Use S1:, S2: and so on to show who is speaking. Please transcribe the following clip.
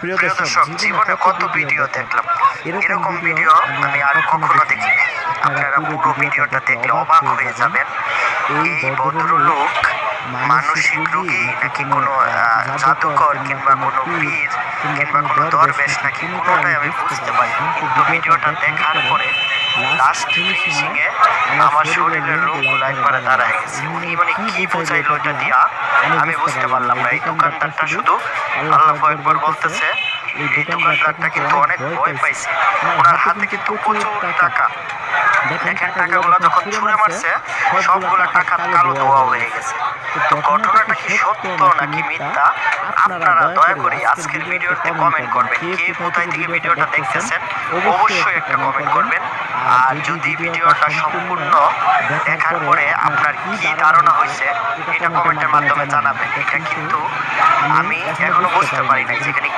S1: প্রিয় দর্শক, জীবনে কত ভিডিও দেখলাম, এরকম ভিডিও আমি আর কখনো দেখিনি। আপনারা পুরো ভিডিওটা দেখলে অবাক হয়ে যাবেন। এই ভদ্রলোক মানসিক রোগী নাকি কোনো জাদুকর কিংবা কোনো পীর কিংবা কোনো দরবেশ নাকি কোনোটাই আমি বুঝতে পারিনি, কিন্তু ভিডিওটা দেখার পরে লাস্ট ফিনিশিংয়ে আমার শরীরের রোগগুলো একবারে দাঁড়ায় গেছে। উনি মানে কি বোঝাইলো এটা দিয়া আমি বুঝতে পারলাম না। এই দোকানদারটা শুধু আল্লাহু আকবার বলতেছে। এই দোকানদারটা কিন্তু অনেক ভয় পাইছে। ওনার হাতে কিন্তু প্রচুর টাকা। দেখেন টাকাগুলো যখন ছুঁড়ে মারছে সবগুলো টাকা কালো ধোয়া হয়ে গেছে। তো ঘটনাটা কি সত্য নাকি মিথ্যা, আপনারা দয়া করে আজকের ভিডিওতে কমেন্ট করবেন। কে কোথায় থেকে ভিডিওটা দেখতেছেন অবশ্যই একটা কমেন্ট করবেন। আর যদি ভিডিওটা সম্পূর্ণ দেখার পরে আপনার কি ধারণা হয়েছে এটা কমেন্টের মাধ্যমে জানাবেন। এটা কিন্তু আমি এখনো বুঝতে পারি নাই যেখানে